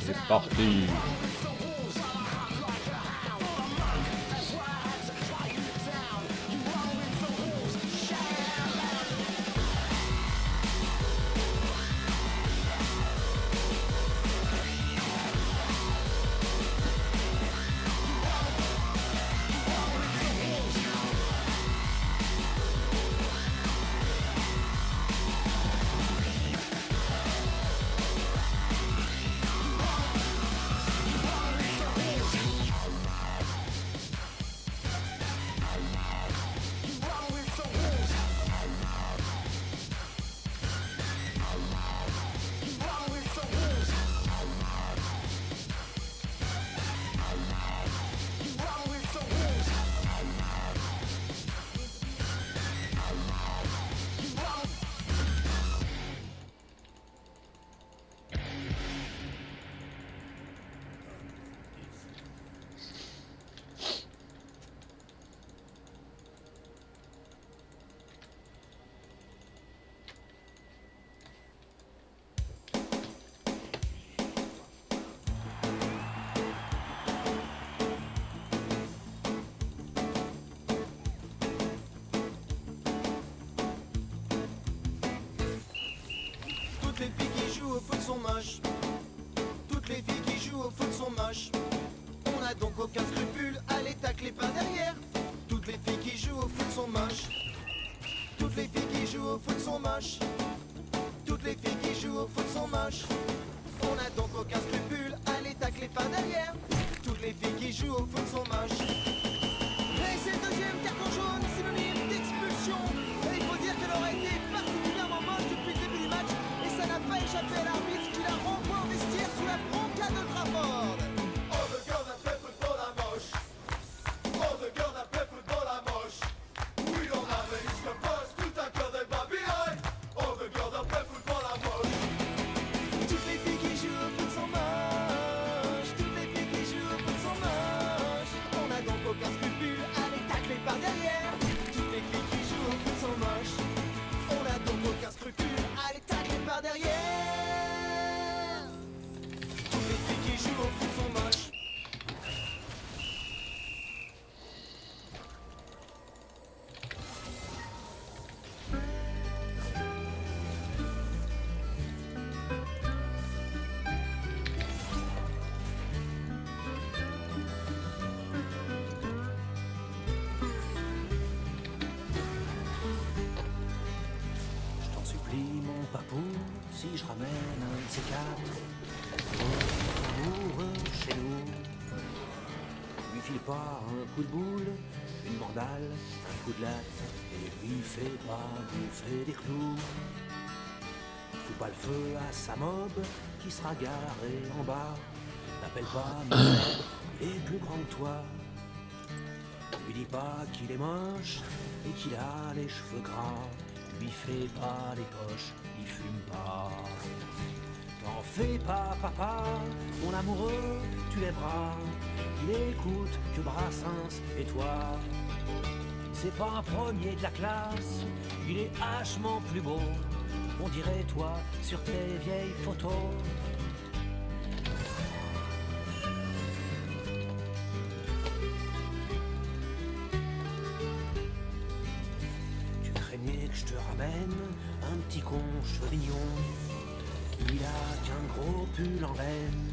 C'est parti. Toutes les filles qui jouent au foot sont moches. Toutes les filles qui jouent au foot sont moches. On n'a donc aucun scrupule à les tacler par derrière. Toutes les filles qui jouent au foot sont moches. Toutes les filles qui jouent au foot sont moches. Toutes les filles qui jouent au foot sont moches. On n'a donc aucun scrupule à les tacler par derrière. Toutes les filles qui jouent au foot sont moches. Et c'est le deuxième carton jaune, synonyme d'expulsion. Et il faut dire qu'elle aurait été particulièrement moche depuis le début du match. Et ça n'a pas échappé à l'arbitre qui la renvoie au vestiaire sous la bronca de Trafford. Oh, the girl that play football are moche. Oh, the girl that play football are moche. We don't have any scuffles, tout un cœur de babillon. Oh, the girl that play football are moche. Toutes les filles qui jouent au foot sont moches. Toutes les filles qui jouent au foot sont moches. On n'a donc aucun scrupule à les tacler par derrière. Toutes les filles qui jouent au foot sont moches. On n'a donc aucun scrupule à les tacler par derrière. Toutes les filles qui jouent au foot sont moches. Je t'en supplie, mon papou, si je ramène un de ces quatre, amoureux chez nous, lui file pas un coup de boule, une mandale, un coup de latte, et lui fais pas bouffer des clous. Fous pas le feu à sa mob qui sera garé en bas, n'appelle pas mon il est plus grand que toi. Lui dis pas qu'il est moche et qu'il a les cheveux gras. Lui fais pas les poches, il fume pas. T'en fais pas, papa, mon amoureux, tu lèveras. Il écoute que Brassens et toi. C'est pas un premier de la classe, il est hachement plus beau. On dirait toi sur tes vieilles photos. Tu craignais que je te ramène un petit con chevignon. Il a qu'un gros pull en laine,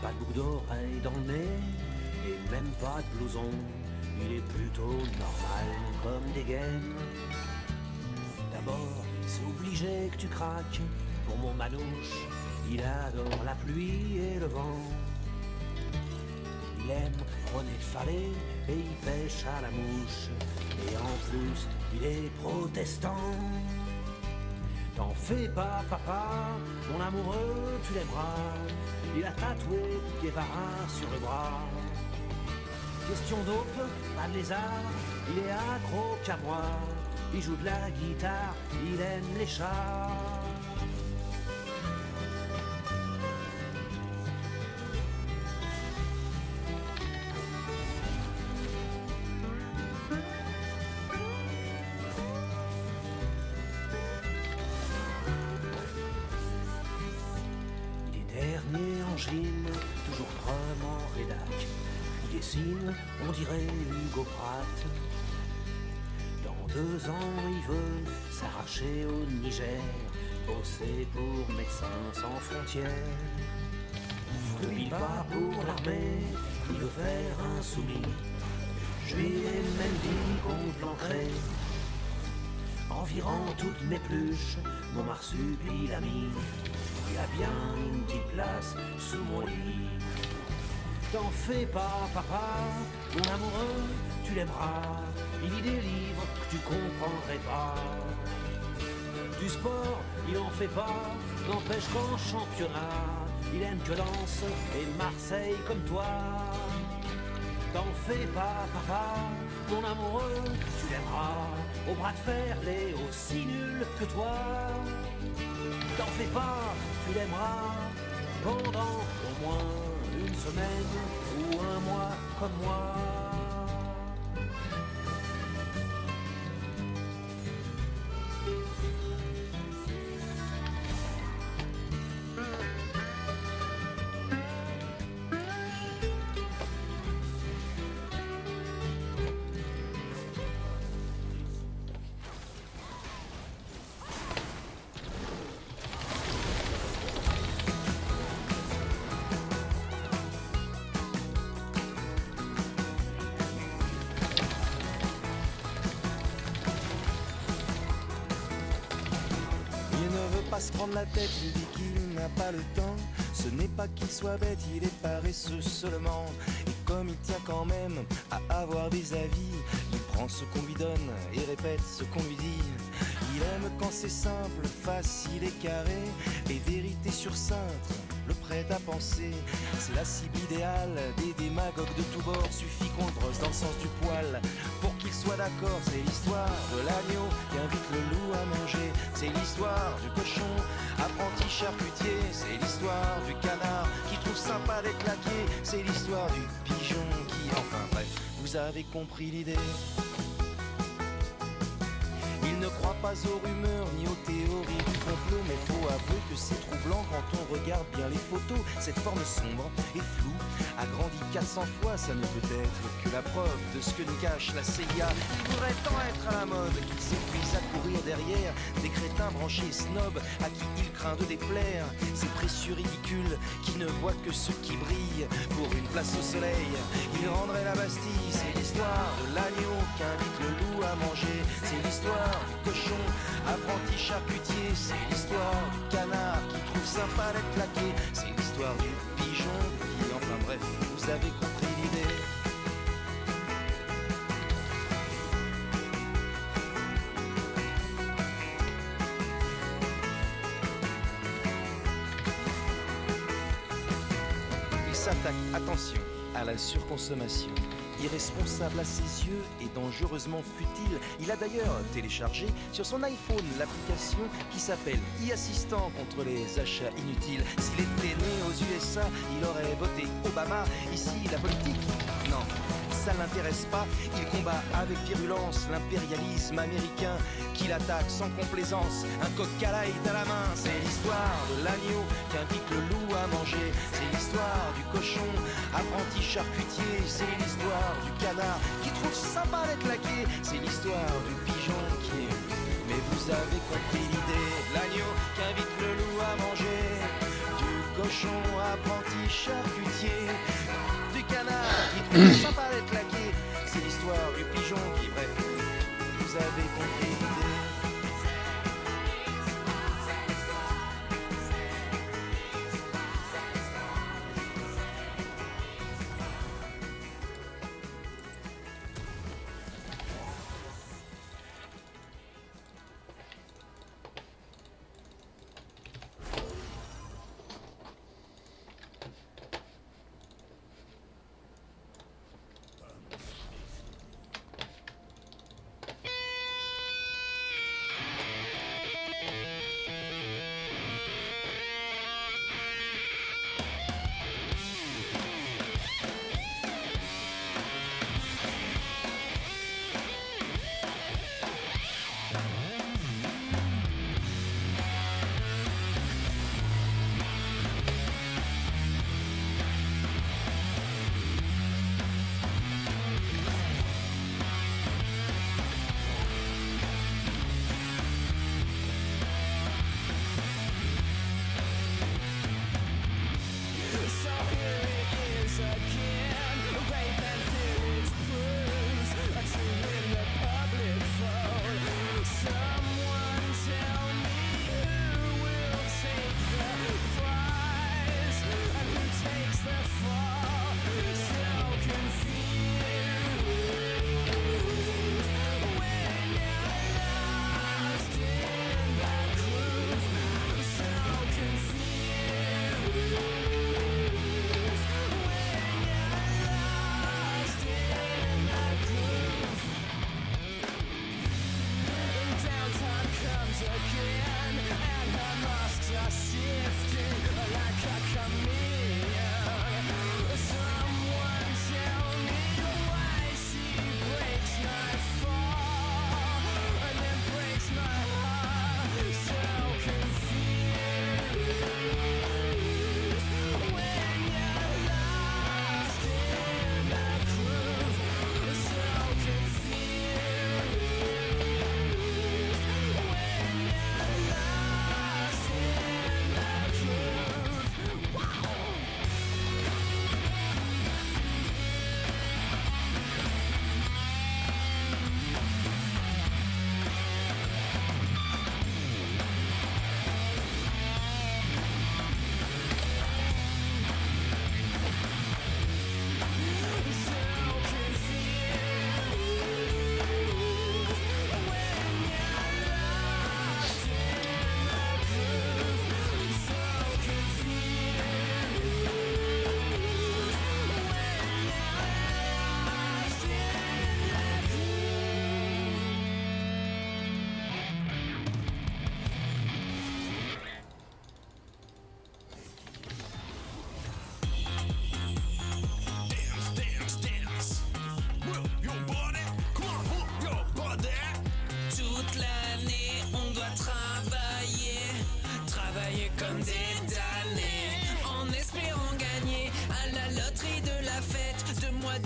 pas de boucle d'oreille dans le nez et même pas de blouson. Il est plutôt normal comme des gaines. D'abord, c'est obligé que tu craques pour mon manouche. Il adore la pluie et le vent. Il aime René Fallet et il pêche à la mouche. Et en plus, il est protestant. T'en fais pas, papa, mon amoureux, tu l'aimeras. Il a tatoué Guevara sur le bras. Question dope, pas de lézard, il est accro qu'à moi. Il joue de la guitare, il aime les chats. mangine, toujours crème en rédac. Il dessine, on dirait Hugo Pratt. Dans 2 ans, il veut s'arracher au Niger, bosser pour Médecins sans frontières. Ne vit pas pour l'armée, il veut faire un soumis. Je lui ai même dit qu'on planterait environ toutes mes pluches, mon marsupilami l'a mis. Il a bien une petite place sous mon lit. T'en fais pas, papa, mon amoureux, tu l'aimeras. Il lit des livres que tu comprendrais pas. Du sport, il en fait pas, n'empêche qu'en championnat, il aime Violence et Marseille comme toi. T'en fais pas, papa, mon amoureux, tu l'aimeras. Au bras de fer, il est aussi nul que toi. T'en fais pas, tu l'aimeras. Pendant au moins une semaine ou un mois comme moi. Se prendre la tête, il dit qu'il n'a pas le temps. Ce n'est pas qu'il soit bête, il est paresseux seulement. Et comme il tient quand même à avoir des avis, il prend ce qu'on lui donne et répète ce qu'on lui dit. Il aime quand c'est simple, facile et carré, et vérité sur cintre, le prêt à penser. C'est la cible idéale des démagogues de tous bords. Suffit qu'on le brosse dans le sens du poil pour qu'il soit d'accord. C'est l'histoire de l'agneau qui invite le loup à manger. C'est l'histoire du cochon, apprenti charcutier. C'est l'histoire du canard qui trouve sympa d'être laqué. C'est l'histoire du pigeon qui... Enfin bref, vous avez compris l'idée. Il ne croit pas aux rumeurs ni aux théories du complot, mais faut avouer que c'est troublant quand on regarde bien les photos. Cette forme sombre et floue a grandi 400 fois, ça ne peut être que la preuve de ce que nous cache la CIA. Il voudrait tant être à la mode qu'il s'épuise à courir derrière des crétins branchés snobs à qui il craint de déplaire. Ces précieux ridicules qui ne voient que ce qui brille pour une place au soleil. Il rendrait la Bastille, c'est l'histoire de l'agneau qui invite le loup à manger. C'est l'histoire du cochon, apprenti charcutier. C'est l'histoire du canard qui trouve sympa d'être plaqué. C'est l'histoire du pigeon qui, enfin bref, vous avez compris l'idée. Il s'attaque, attention, à la surconsommation. Irresponsable à ses yeux et dangereusement futile. Il a d'ailleurs téléchargé sur son iPhone l'application qui s'appelle e-assistant contre les achats inutiles. S'il était né aux USA, il aurait voté Obama. Ici, la politique, non, ça l'intéresse pas. Il combat avec virulence l'impérialisme américain qui l'attaque sans complaisance. Un coq à l'ail à la main. C'est l'histoire de l'agneau qui invite le loup à manger. C'est l'histoire du cochon, apprenti charcutier. C'est l'histoire du canard qui trouve sympa d'être laqué. C'est l'histoire du pigeon qui est... Mais vous avez compris l'idée. L'agneau qui invite le loup à manger. Du cochon, apprenti charcutier. Du canard qui trouve sympa d'être laqué. C'est l'histoire du pigeon qui... Bref, vous avez compris l'idée.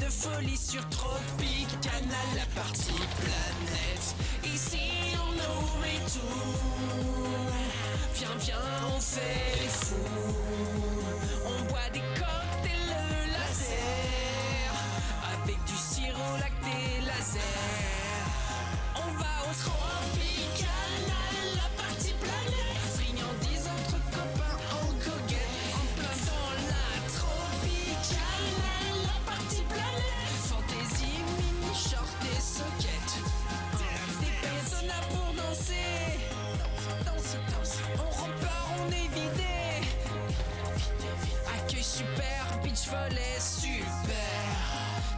de folie sur Tropique Canal, la partie planète. Ici on oublie tout. Viens, viens, on fait les fous. On boit des cocktails laser avec du sirop lacté laser. On va au Tropique Canal, la partie planète. Friandise entre copains en goguette, en plein dans la Tropique Canal, la partie planète. Fantaisie, mini short et socket. Des personnes là pour danser. On repart, on est vidé. Accueil super, beach volley super.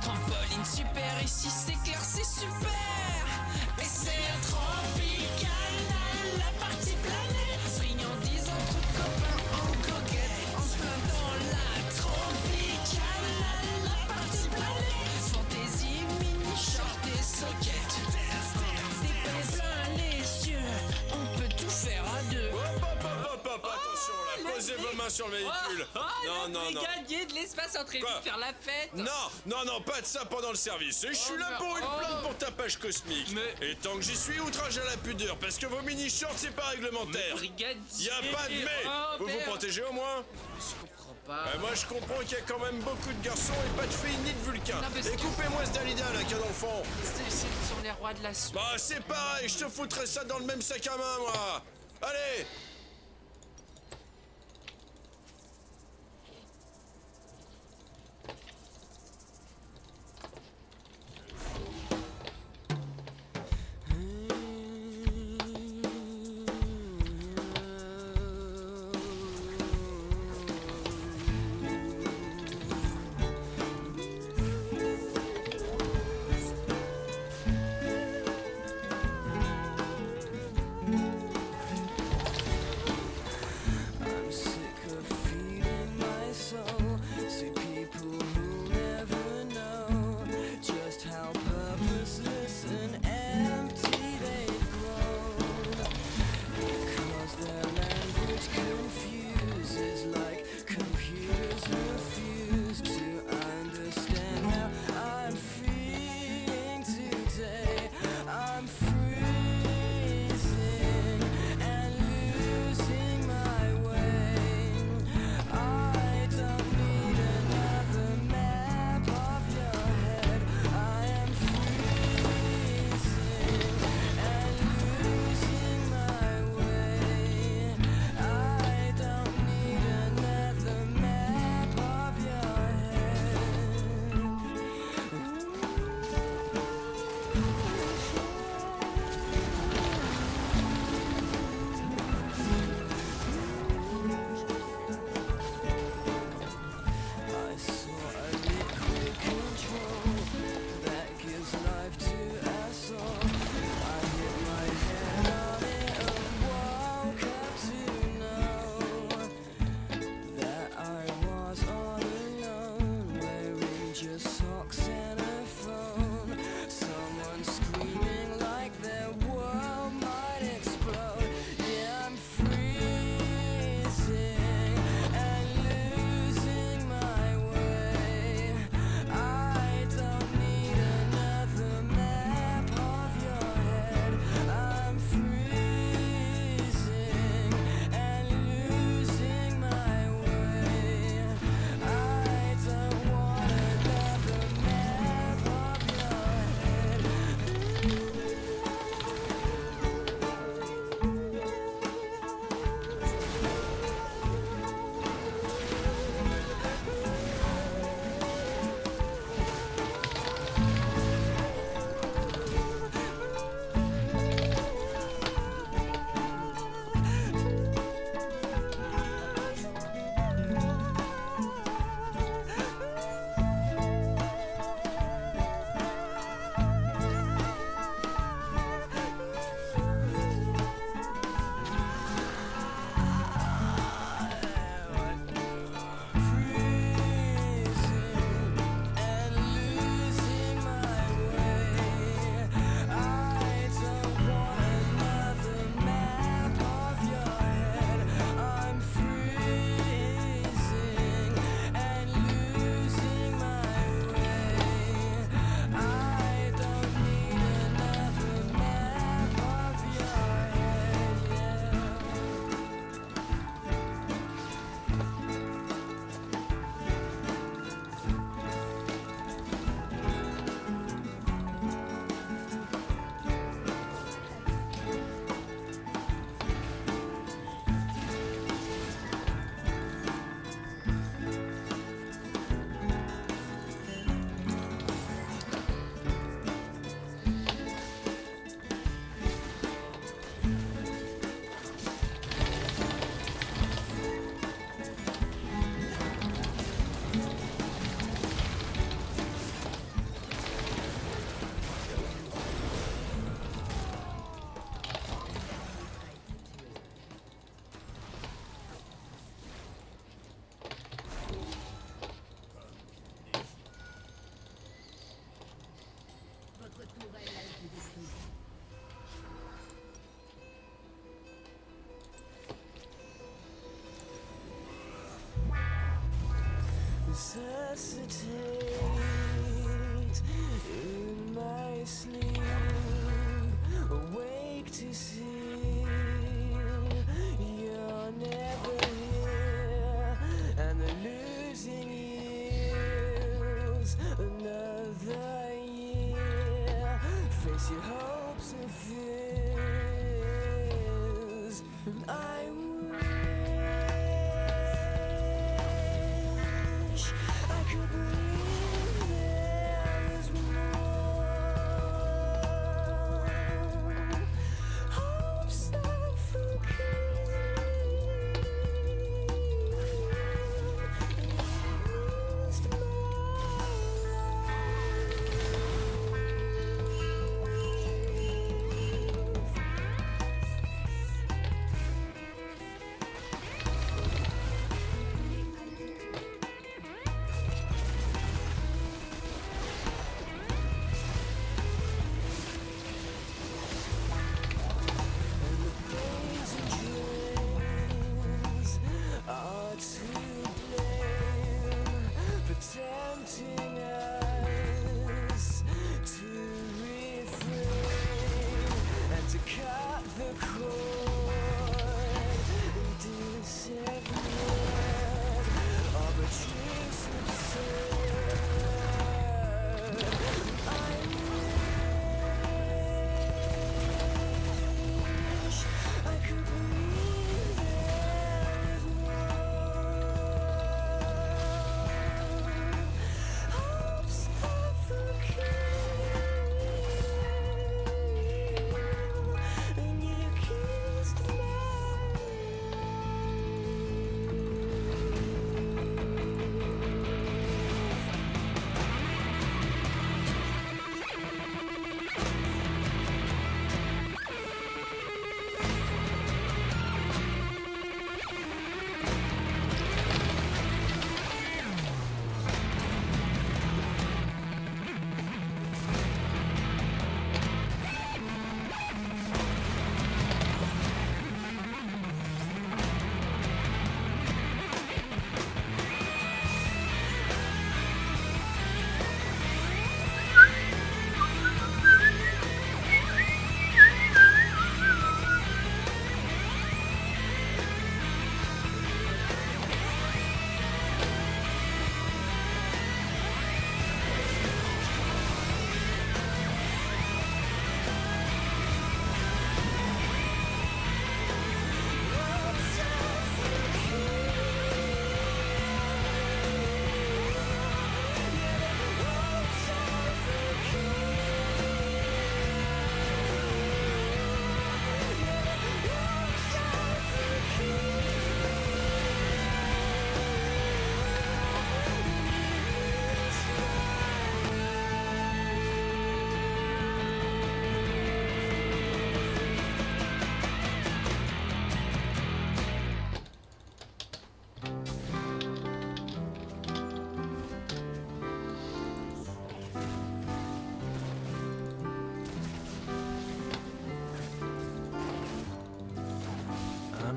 Trampoline super, ici c'est clair, c'est super. Et c'est un Tropique Canal, la partie planète. Friandise entre copains en goguette, en plein dans la Tropique Canal, la partie planète. Fantaisie, mini short et socket. Des bains plein les yeux, on peut tout faire à deux. Hop, attention là, posez vos mains sur le véhicule. Non. Brigadier de l'espace entrée Quoi faire la fête. Non, pas de ça pendant le service. Et je suis là pour une plainte pour tapage cosmique. Mais- Et tant que j'y suis, outrage à la pudeur, parce que vos mini-shorts, c'est pas réglementaire. Brigadier. Y a pas de mais. Vous vous protégez au moins. Je comprends pas. Moi, je comprends qu'il y a quand même beaucoup de garçons et pas de filles ni de vulcains. Non, parce Et que- coupez-moi ce Dalida là qu'il y a dans le fond. C'est sur les rois de la suite. Bah, c'est pareil, je te foutrais ça dans le même sac à main, moi. Allez.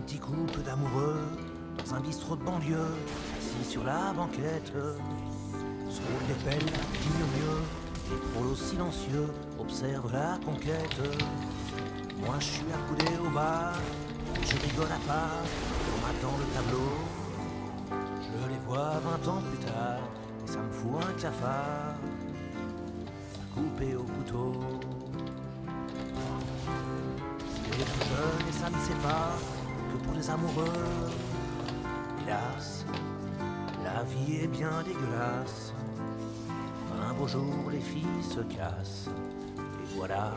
Petit couple d'amoureux dans un bistrot de banlieue, assis sur la banquette. Se roulent des pelles qui murmurent, les prolos silencieux observent la conquête. Moi je suis accoudé au bar, je rigole à part, on m'attend le tableau. Je les vois 20 ans plus tard, et ça me fout un cafard, coupé au couteau. C'est tout jeune et ça ne sépare que pour les amoureux. Hélas, la vie est bien dégueulasse. Un beau jour les filles se cassent, et voilà.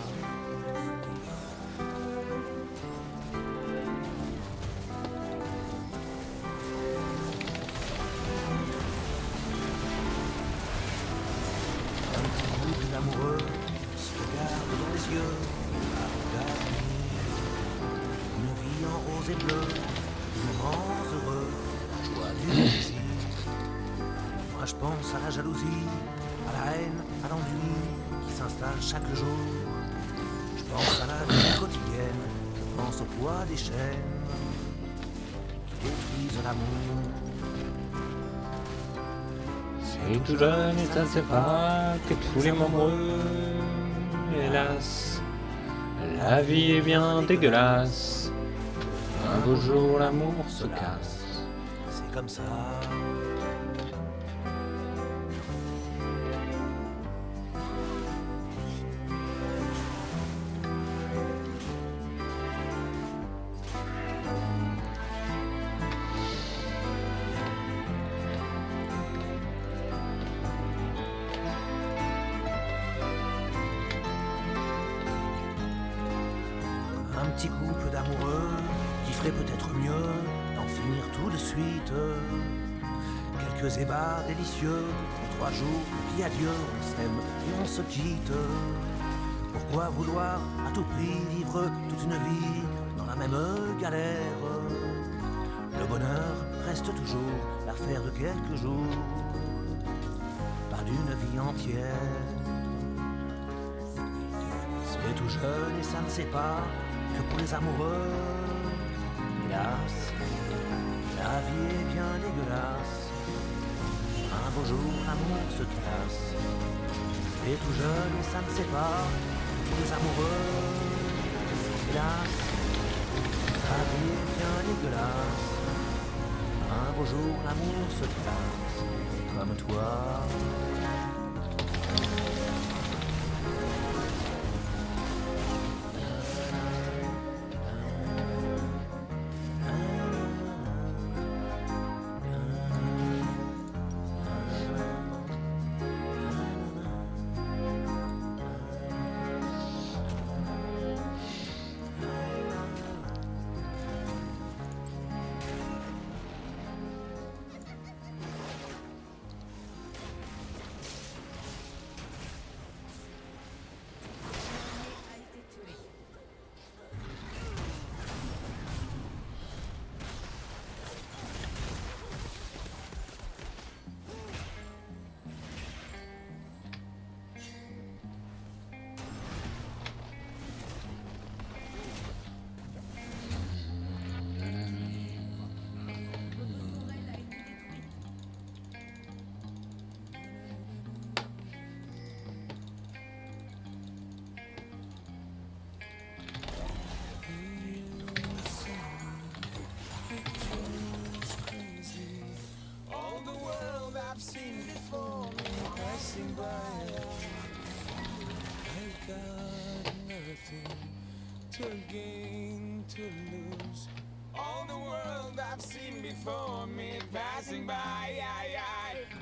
Un petit groupe d'amoureux se regarde dans les yeux, à regarder. Une vie en rose et bleu, des moments heureux, joie du plaisir. Moi je pense à la jalousie, à la haine, à l'ennui qui s'installe chaque jour. Je pense à la vie quotidienne, je pense au poids des chaînes qui détruisent l'amour. C'est tout jeune et ça ne sait pas que tous les amoureux, hélas, la vie est bien dégueulasse. Un beau jour l'amour se casse. C'est comme ça. ferait peut-être mieux d'en finir tout de suite. Quelques ébats délicieux, 3 jours, puis adieu, on s'aime et on se quitte. Pourquoi vouloir à tout prix vivre toute une vie dans la même galère? Le bonheur reste toujours l'affaire de quelques jours, pas d'une vie entière. C'est tout jeune et ça ne sait pas que pour les amoureux, hélas, la vie est bien dégueulasse. Un beau jour, l'amour se casse. C'est tout jeune et ça ne sait pas que pour les amoureux, hélas, la vie est bien dégueulasse. Un beau jour, l'amour se casse, comme toi. To gain, to lose. All the world I've seen before me passing by.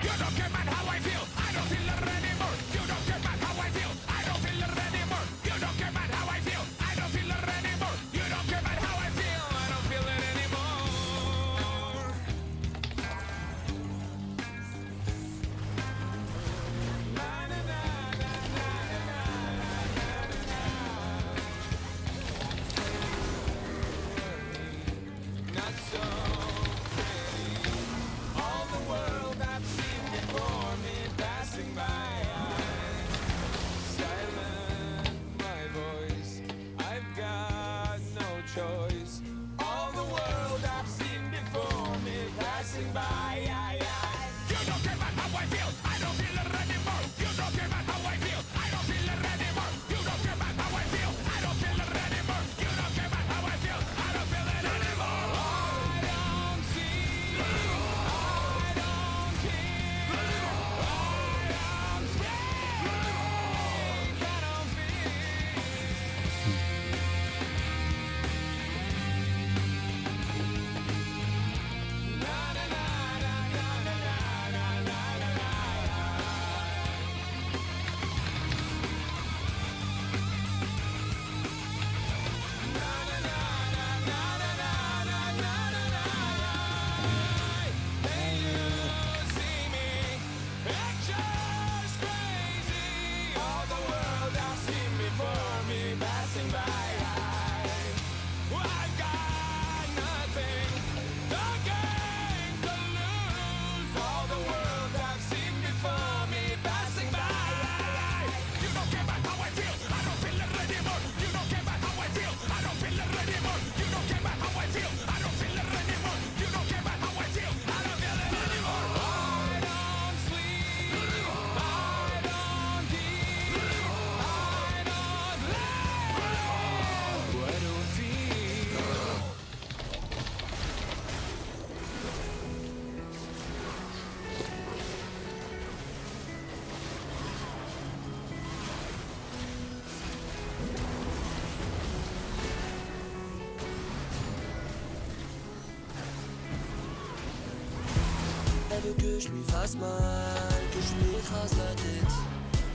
You don't care about how I feel, I don't feel it anymore. You don't care about how I feel, I don't feel it anymore. You don't care about how I feel, I don't feel it anymore. You don't care about how I feel, I don't feel it anymore. Na na na na na na na na na. Not so pretty. All the world I've seen before me passing by. Silent my voice, I've got no choice. All the world I've seen before me passing by. You don't care about how I feel, I don't feel it anymore. You don't care about how I feel, I don't feel it anymore. You don't care about how I feel, I don't feel it anymore. You don't care about how I feel, I don't feel it anymore. I don't see, I don't care, I don't speak, I don't feel. Na na na na na na na na na na. Hey, you see me, it's just crazy. All the world I've seen before me passing by. I've got nothing to gain, to lose. All the world I've seen before me passing by. You don't care about how I feel, I don't feel it anymore. You don't care about how I feel, I don't feel it anymore. You don't care about how I feel, I don't feel it anymore. You don't care about how I feel, I don't feel it anymore. I don't sleep, I don't eat, I don't live. What do I feel? Elle veut que je lui fasse mal, que je lui écrase la tête.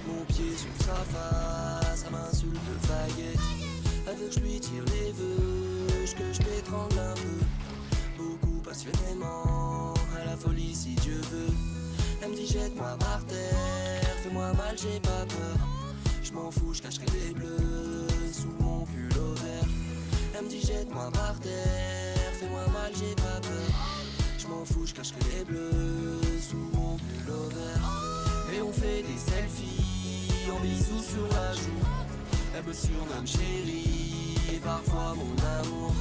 Mon pied sur sa face, elle m'insulte de faguette. Elle veut que je lui tire les vœux, que je l'étrangle un peu. passionnément, à la folie si Dieu veut. Elle me dit jette-moi par terre, fais-moi mal, j'ai pas peur. Je m'en fous, je cacherai les bleus sous mon pullover. Elle me dit jette-moi par terre, fais-moi mal, j'ai pas peur. Je m'en fous, je cacherai les bleus sous mon pullover. Et on fait des selfies en bisous sur la joue. Elle me surnomme chérie et parfois mon amour.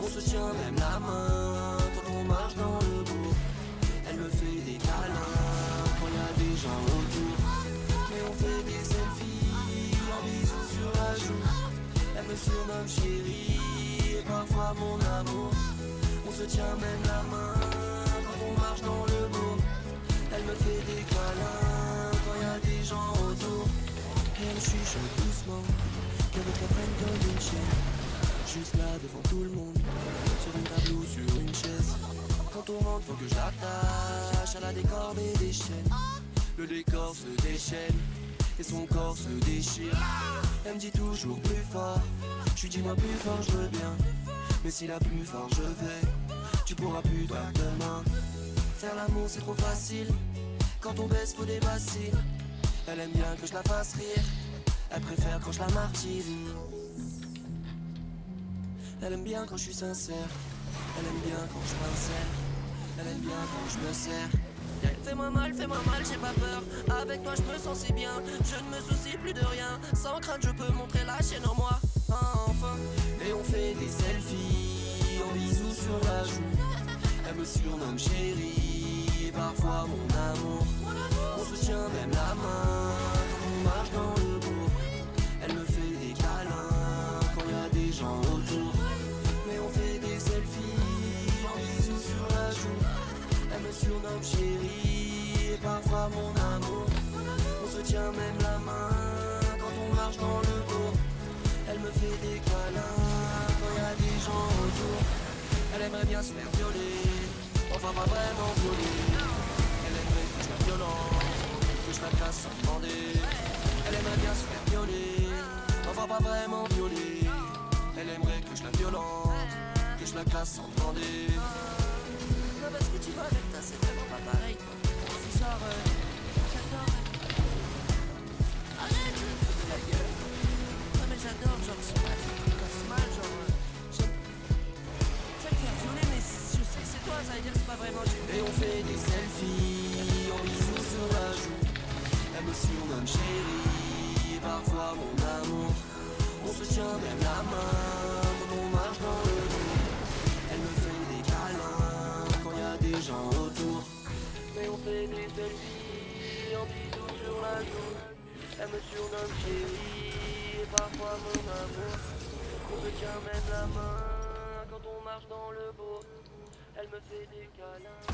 On se tient même la main quand on marche dans le bourg. Elle me fait des câlins quand y a des gens autour. Mais on fait des selfies en bisous sur la joue. Elle me surnomme chérie et parfois mon amour. On se tient même la main quand on marche dans le bourg. Elle me fait des câlins quand y a des gens autour. Et elle chuchote doucement qu'elle veut qu'elle prenne comme une chienne. Juste là devant tout le monde, sur une table ou sur une chaise. Quand on rentre faut que je l'attache à la décorde et des chaînes. Le décor se déchaîne et son corps se déchire. Elle me dit toujours plus fort, je lui dis moi plus fort je veux bien. Mais si la plus fort je vais, tu pourras plus toi demain. Faire l'amour c'est trop facile, quand on baisse faut des bassines. Elle aime bien que je la fasse rire, elle préfère quand je la martyrise. Elle aime bien quand je suis sincère, elle aime bien quand je m'insère, elle aime bien quand je me serre. Fais-moi mal, j'ai pas peur. Avec toi je me sens si bien, je ne me soucie plus de rien. Sans crainte je peux montrer la chaîne en moi. Enfin. Et on fait des selfies en bisous sur la joue. Elle me surnomme chérie et parfois mon amour. On se tient même la main quand on marche dans le bourg. Elle me fait des câlins quand y a des gens autour. Mais on fait des selfies en bisous sur la joue. Elle me surnomme chérie et parfois mon amour. On se tient même la main quand on marche dans le bourg. Elle me fait des câlins quand y a des gens autour. Elle aimerait bien se faire violer, enfin pas vraiment violer. Elle aimerait que je la violente, que je la casse sans demander. Elle aimerait bien se faire violer, enfin pas vraiment violer. Elle aimerait que je la violente, que je la casse sans demander. Non parce que tu vois avec toi c'est vraiment pas pareil quoi. C'est genre j'adore. Arrête de me foutre de la gueule. Non mais j'adore genre je sais pas, tu me fasses mal genre j'aime te faire violer mais je sais que c'est toi ça veut dire que c'est pas vraiment du. Et on fait des selfies en bisous sur la joue. Elle me surnomme chérie et parfois mon amour. On se tient même la main quand on marche dans le bourg. Elle me fait des câlins quand y a des gens autour. Mais on fait des selfies en bisous sur la joue. Elle me surnomme chérie et parfois mon amour. On se tient même la main quand on marche dans le bourg. Elle me fait des câlins.